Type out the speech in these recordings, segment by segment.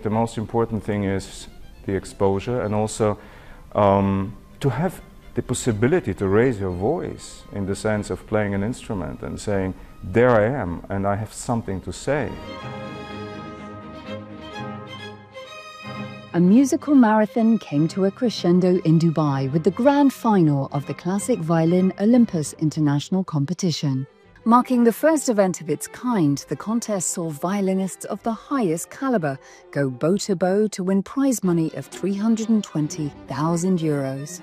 The most important thing is the exposure, and also to have the possibility to raise your voice in the sense of playing an instrument and saying, there I am, and I have something to say. A musical marathon came to a crescendo in Dubai with the grand final of the Classic Violin Olympus international competition. Marking the first event of its kind, the contest saw violinists of the highest caliber go bow to win prize money of €320,000.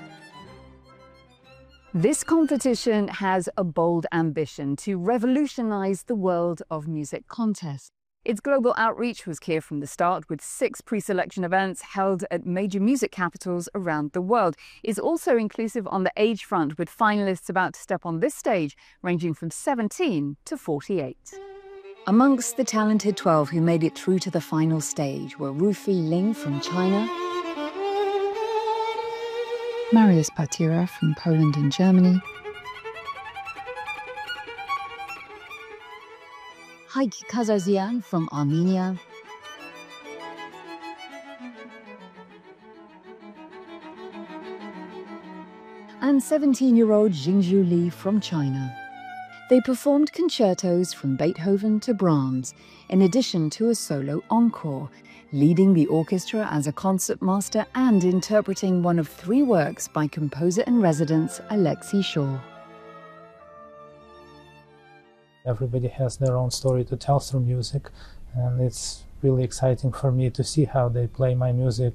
This competition has a bold ambition to revolutionize the world of music contests. Its global outreach was clear from the start, with 6 pre-selection events held at major music capitals around the world. It's also inclusive on the age front, with finalists about to step on this stage ranging from 17 to 48. Amongst the talented 12 who made it through to the final stage were Rufi Ling from China, Mariusz Patira from Poland and Germany, Geige Kazarzian from Armenia, and 17-year-old Jingzhu Li from China. They performed concertos from Beethoven to Brahms, in addition to a solo encore, leading the orchestra as a concertmaster and interpreting one of 3 works by composer-in-residence Alexei Shaw. Everybody has their own story to tell through music, and it's really exciting for me to see how they play my music,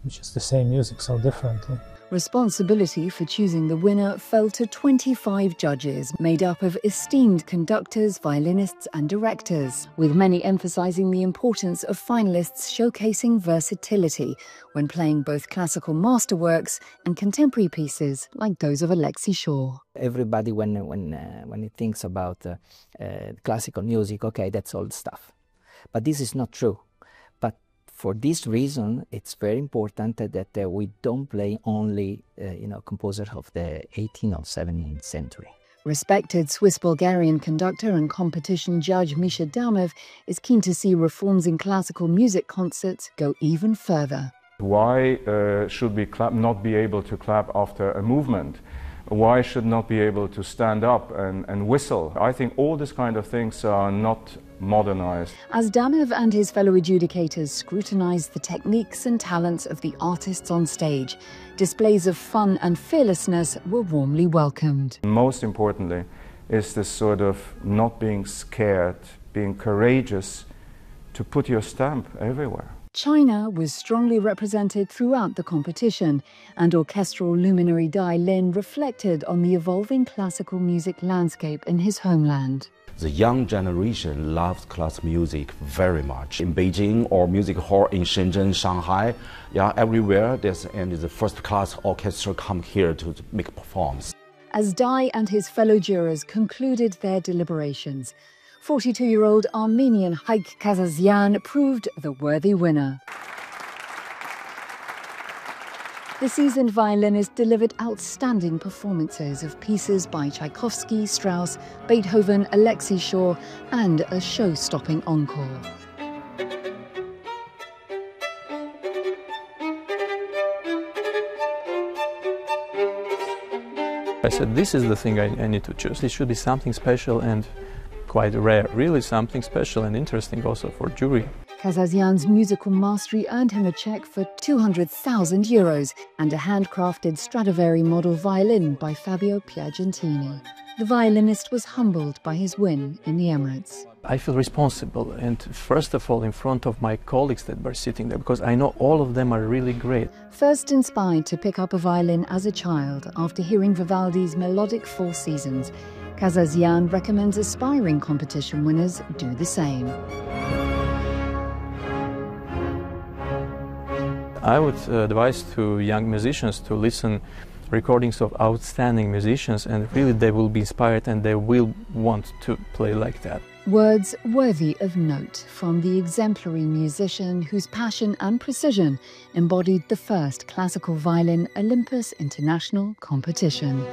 which is the same music, so differently. Responsibility for choosing the winner fell to 25 judges, made up of esteemed conductors, violinists and directors, with many emphasizing the importance of finalists showcasing versatility when playing both classical masterworks and contemporary pieces like those of Alexei Shaw. Everybody, when he thinks about classical music, okay, that's old stuff. But this is not true. For this reason, it's very important that we don't play only, composers of the 18th or 17th century. Respected Swiss-Bulgarian conductor and competition judge Misha Damov is keen to see reforms in classical music concerts go even further. Why should we not be able to clap after a movement? Why should not be able to stand up and whistle? I think all these kind of things are not modernized. As Damov and his fellow adjudicators scrutinized the techniques and talents of the artists on stage, displays of fun and fearlessness were warmly welcomed. Most importantly is this sort of not being scared, being courageous to put your stamp everywhere. China was strongly represented throughout the competition, and orchestral luminary Dai Lin reflected on the evolving classical music landscape in his homeland. The young generation loved classical music very much. In Beijing or music hall in Shenzhen, Shanghai, everywhere there's the first class orchestra come here to make performance. As Dai and his fellow jurors concluded their deliberations, 42-year-old Armenian Geige Kazarzian proved the worthy winner. The seasoned violinist delivered outstanding performances of pieces by Tchaikovsky, Strauss, Beethoven, Alexei Shaw, and a show-stopping encore. I said, this is the thing I need to choose. It should be something special and quite rare, really something special and interesting also for jury. Kazarzian's musical mastery earned him a cheque for €200,000 and a handcrafted Stradivari model violin by Fabio Piagentini. The violinist was humbled by his win in the Emirates. I feel responsible, and first of all in front of my colleagues that were sitting there, because I know all of them are really great. First inspired to pick up a violin as a child after hearing Vivaldi's melodic Four Seasons, Kazarzian recommends aspiring competition winners do the same. I would advise to young musicians to listen recordings of outstanding musicians, and really they will be inspired and they will want to play like that. Words worthy of note from the exemplary musician whose passion and precision embodied the first Classical Violin Olympus international competition.